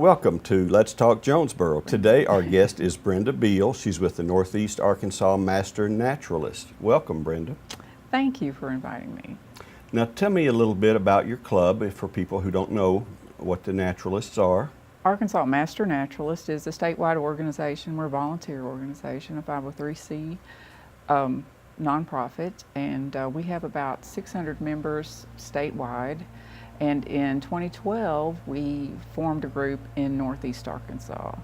Welcome to Let's Talk Jonesboro. Today our guest is Brenda Beall. She's with the Northeast Arkansas Master Naturalist. Welcome, Brenda. Thank you for inviting me. Now tell me a little bit about your club for people who don't know what the naturalists are. Arkansas Master Naturalist is a statewide organization. We're a volunteer organization, a 503c nonprofit, and we have about 600 members statewide. And in 2012, we formed a group in Northeast Arkansas,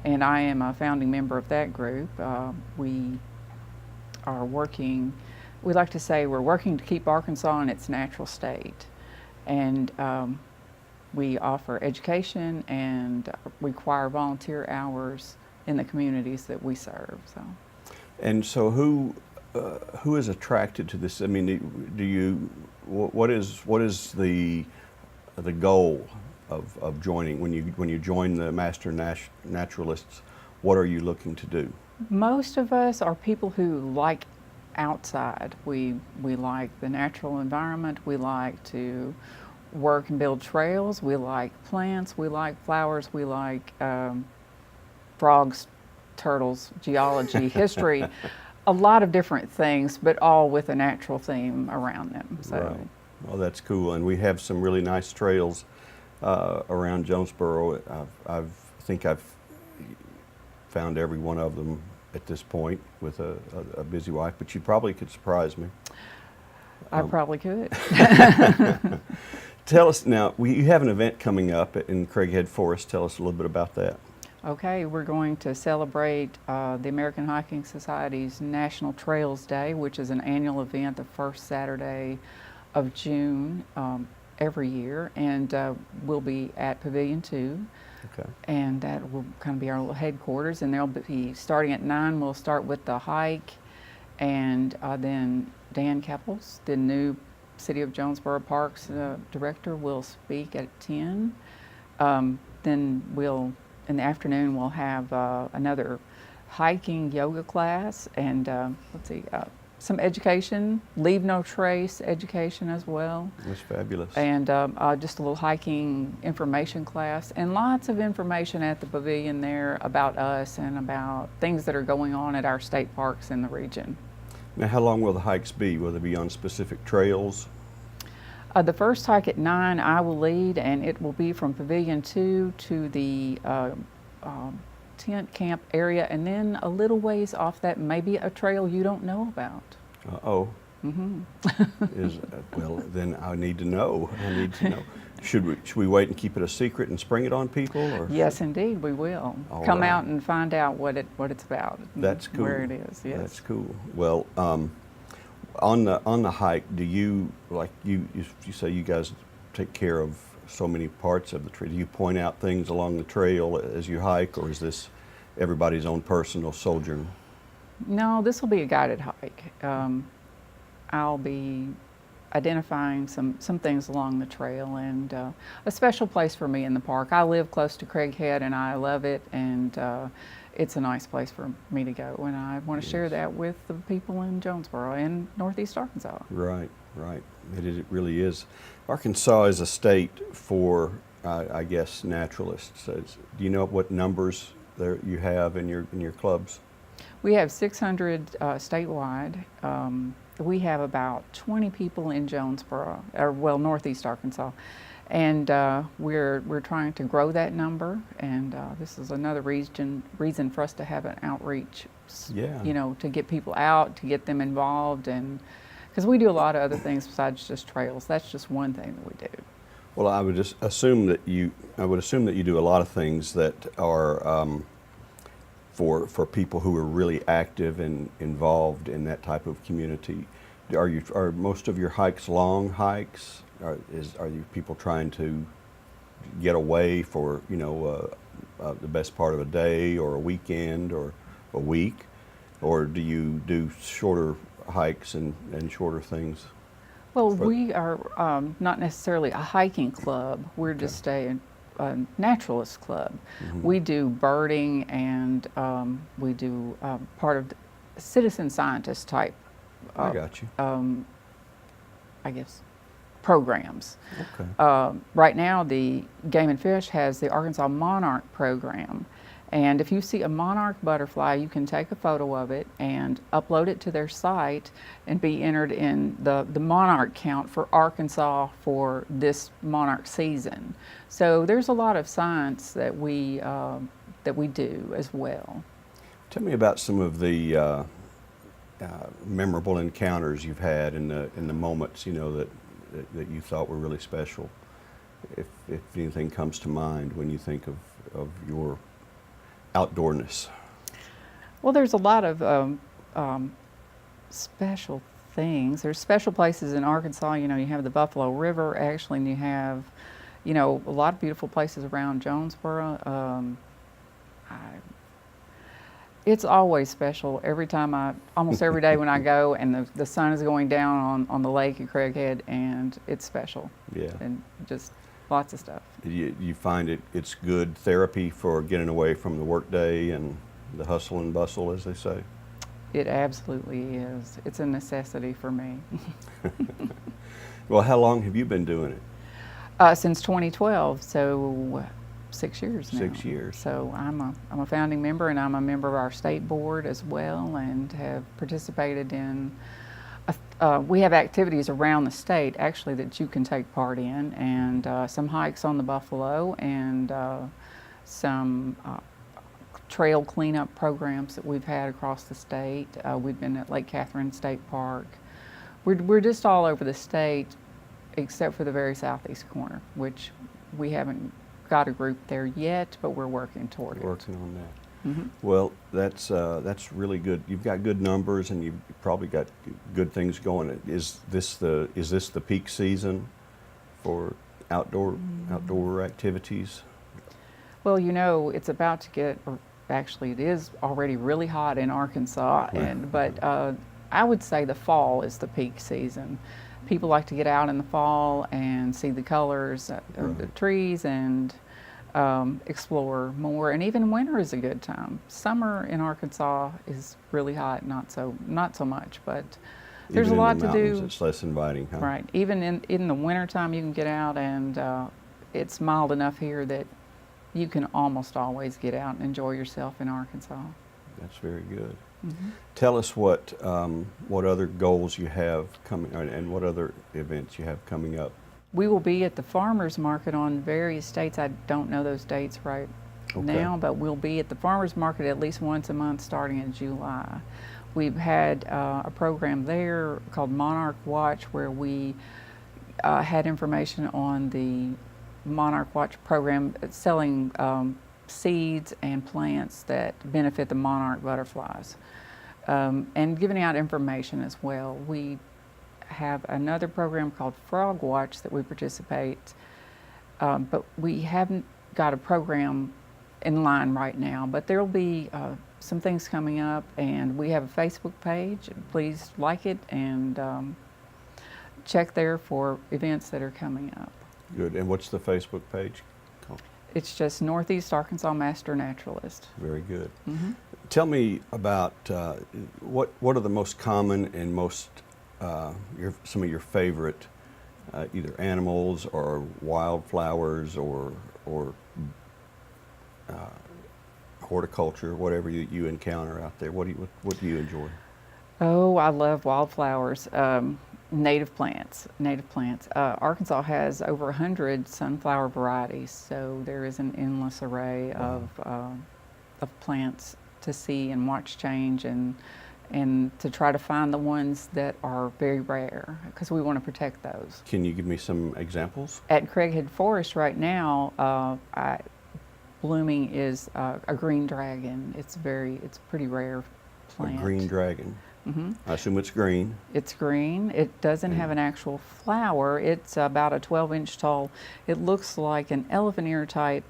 and I am a founding member of that group. We are working, we like to say we're working to keep Arkansas in its natural state. And we offer education and require volunteer hours in the communities that we serve. And so who is attracted to this? I mean, what is the goal of joining when you join the Master Naturalists? What are you looking to do? Most of us are people who like outside. We like the natural environment. We like to work and build trails. We like plants. We like flowers. We like frogs, turtles, geology, history. A lot of different things, but all with a natural theme around them. So. Right. Well, that's cool, and we have some really nice trails around Jonesboro. I think I've found every one of them at this point with a busy wife, but you probably could surprise me. I probably could. Tell us now, you have an event coming up in Craighead Forest. Tell us a little bit about that. Okay, we're going to celebrate the American Hiking Society's National Trails Day, which is an annual event the first Saturday of June every year, and we'll be at Pavilion 2. Okay. And that will kind of be our little headquarters, and they'll be starting at 9. We'll start with the hike, and then Dan Keppels, the new City of Jonesboro Parks Director, will speak at 10. Then in the afternoon, we'll have another hiking yoga class, and some education, leave no trace education as well. That's fabulous. And just a little hiking information class, and lots of information at the pavilion there about us and about things that are going on at our state parks in the region. Now, how long will the hikes be? Will they be on specific trails? The first hike at 9 I will lead, and it will be from Pavilion 2 to the tent camp area, and then a little ways off that, maybe a trail you don't know about. Uh-oh. Well, then I need to know. Should we wait and keep it a secret and spring it on people? Or? Yes, indeed, we will. All Come right. out and find out what it's about. That's cool. Where it is, yes. That's cool. Well, on the hike, do you, like you say you guys take care of so many parts of the trail, do you point out things along the trail as you hike, or is this everybody's own personal sojourn? No, this will be a guided hike. I'll be identifying some things along the trail, and a special place for me in the park. I live close to Craighead, and I love it, and it's a nice place for me to go, and I want to share that with the people in Jonesboro and Northeast Arkansas. Right, right. It really is. Arkansas is a state for, I guess, naturalists. Do you know what numbers there you have in your clubs? We have 600 statewide. We have about 20 people in Jonesboro, or Northeast Arkansas, and we're trying to grow that number. And this is another reason for us to have an outreach. Yeah. You know, to get people out, to get them involved, and because we do a lot of other things besides just trails. That's just one thing that we do. Well, I would assume that you do a lot of things that are for people who are really active and involved in that type of community. Are most of your hikes long hikes? Are you people trying to get away for the best part of a day or a weekend or a week, or do you do shorter hikes and shorter things? Well, we are not necessarily a hiking club. We're just a naturalist club. Mm-hmm. We do birding, and we do part of the citizen scientist type. I got you. I guess programs. Okay. Right now, the Game and Fish has the Arkansas Monarch program. And if you see a monarch butterfly, you can take a photo of it and upload it to their site and be entered in the monarch count for Arkansas for this monarch season. So there's a lot of science that we do as well. Tell me about some of the memorable encounters you've had in the moments, you know, that you thought were really special. If anything comes to mind when you think of your outdoorness. Well, there's a lot of special things. There's special places in Arkansas. You know, you have the Buffalo River, actually, and you have, you know, a lot of beautiful places around Jonesboro. It's always special every time almost every day when I go and the sun is going down on the lake at Craighead, and it's special. Yeah. And just lots of stuff. You find it's good therapy for getting away from the workday and the hustle and bustle, as they say? It absolutely is. It's a necessity for me. Well, how long have you been doing it? Since 2012, so 6 years now. 6 years. So I'm a founding member, and I'm a member of our state board as well, and have participated in. We have activities around the state actually that you can take part in, and some hikes on the Buffalo, and some trail cleanup programs that we've had across the state. We've been at Lake Catherine State Park. We're just all over the state, except for the very southeast corner, which we haven't got a group there yet, but we're working toward it. Working on that. Mm-hmm. Well, that's really good. You've got good numbers, and you've probably got good things going. Is this the peak season for outdoor activities? Well, you know, it's about to get, or actually it is already really hot in Arkansas, but I would say the fall is the peak season. People like to get out in the fall and see the colors of the trees and explore more, and even winter is a good time. Summer in Arkansas is really hot, not so much, but there's Even a lot in the to mountains, do. It's less inviting, huh? Right. Even in the winter time, you can get out, and it's mild enough here that you can almost always get out and enjoy yourself in Arkansas. That's very good. Mm-hmm. Tell us what other goals you have coming, and what other events you have coming up. We will be at the farmers market on various dates. I don't know those dates right now, but we'll be at the farmers market at least once a month starting in July. We've had a program there called Monarch Watch, where we had information on the Monarch Watch program selling seeds and plants that benefit the monarch butterflies, and giving out information as well. We have another program called Frog Watch that we participate, but we haven't got a program in line right now, but there will be some things coming up, and we have a Facebook page. Please like it and check there for events that are coming up. Good. And what's the Facebook page called? It's just Northeast Arkansas Master Naturalist. Very good. Mm-hmm. Tell me about what are the most common and most some of your favorite either animals or wildflowers or horticulture, whatever you encounter out there. What do you enjoy? Oh, I love wildflowers. Native plants. Arkansas has over 100 sunflower varieties, so there is an endless array of plants to see and watch change, and to try to find the ones that are very rare, because we want to protect those. Can you give me some examples? At Craighead Forest right now, blooming is a green dragon. It's a pretty rare plant. A green dragon. Mm-hmm. I assume it's green. It's green. It doesn't have an actual flower. It's about a 12-inch tall. It looks like an elephant ear type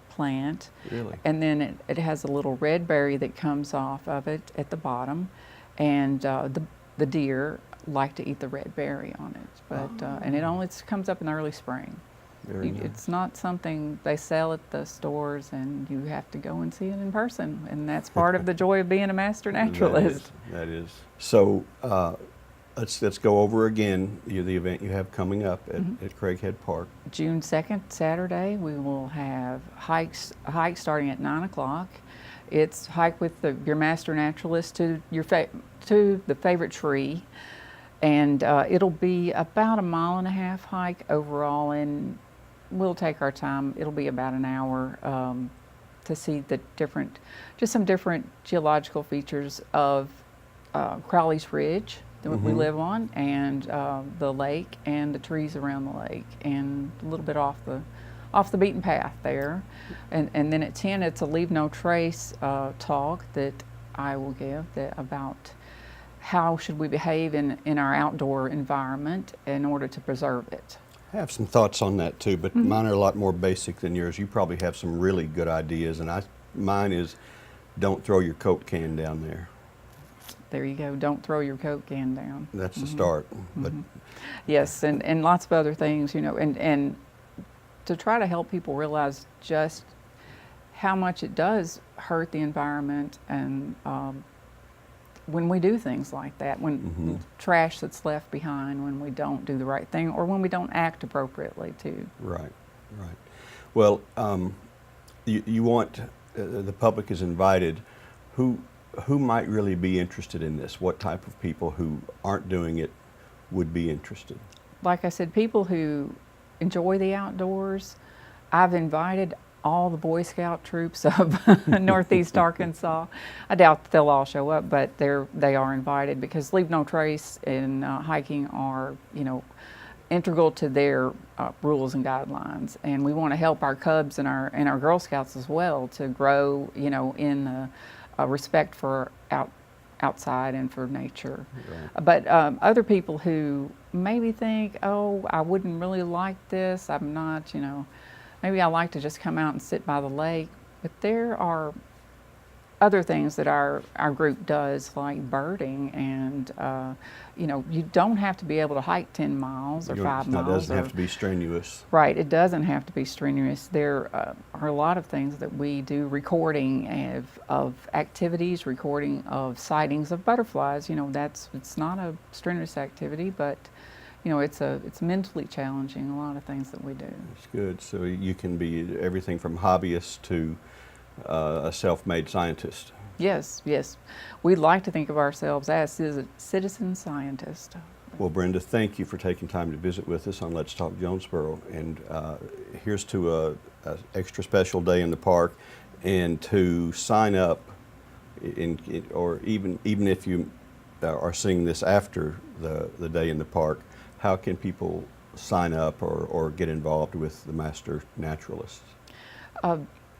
plant. Really? And then it has a little red berry that comes off of it at the bottom, and the deer like to eat the red berry on it. But and it only comes up in the early spring. Very nice. It's not something they sell at the stores, and you have to go and see it in person, and that's part of the joy of being a master naturalist. That is. So let's go over again the event you have coming up at Craighead Park. June 2nd, Saturday, we will have a hike starting at 9 o'clock. It's hike with your master naturalist to to the favorite tree, and it'll be about a 1.5 mile hike overall, and we'll take our time. It'll be about an hour to see just some different geological features of Crowley's Ridge that we live on, and the lake and the trees around the lake, and a little bit off the beaten path there. And then at 10, it's a Leave No Trace talk that I will give about how should we behave in our outdoor environment in order to preserve it. I have some thoughts on that too, but mine are a lot more basic than yours. You probably have some really good ideas, and mine is don't throw your Coke can down there. There you go. Don't throw your Coke can down. That's the start. But yes, and lots of other things, and to try to help people realize just how much it does hurt the environment, and when we do things like that, when trash that's left behind, when we don't do the right thing, or when we don't act appropriately too. Right. Well, you want the public is invited. Who might really be interested in this? What type of people who aren't doing it would be interested? Like I said, people who enjoy the outdoors. I've invited all the Boy Scout troops of Northeast Arkansas. I doubt that they'll all show up, but they are invited, because Leave No Trace and hiking are, integral to their rules and guidelines, and we want to help our Cubs and our Girl Scouts as well to grow, in respect for outside and for nature. Right. But other people who maybe think, oh, I wouldn't really like this, I'm not, maybe I like to just come out and sit by the lake. But there are other things that our group does, like birding, and you don't have to be able to hike 10 miles or 5 miles. It doesn't have to be strenuous. Right, it doesn't have to be strenuous. There are a lot of things that we do, recording of activities, recording of sightings of butterflies. It's not a strenuous activity, but it's mentally challenging, a lot of things that we do. That's good. So you can be everything from hobbyist to a self-made scientist. Yes. We'd like to think of ourselves as citizen scientists. Well, Brenda, thank you for taking time to visit with us on Let's Talk Jonesboro. And here's to a extra special day in the park, and to sign up, or even if you are seeing this after the day in the park, how can people sign up or get involved with the Master Naturalists?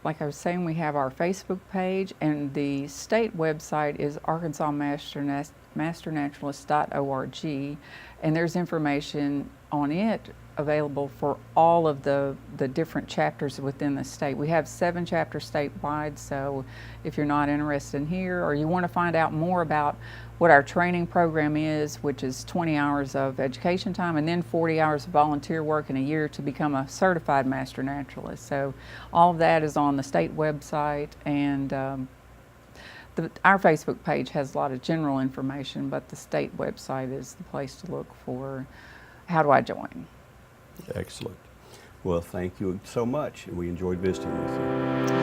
Like I was saying, we have our Facebook page, and the state website is arkansasmasternaturalist.org, and there's information on it available for all of the different chapters within the state. We have 7 chapters statewide, so if you're not interested in here, or you want to find out more about what our training program is, which is 20 hours of education time and then 40 hours of volunteer work in a year to become a certified master naturalist. So all of that is on the state website, and our Facebook page has a lot of general information, but the state website is the place to look for how do I join. Excellent. Well, thank you so much, and we enjoyed visiting with you.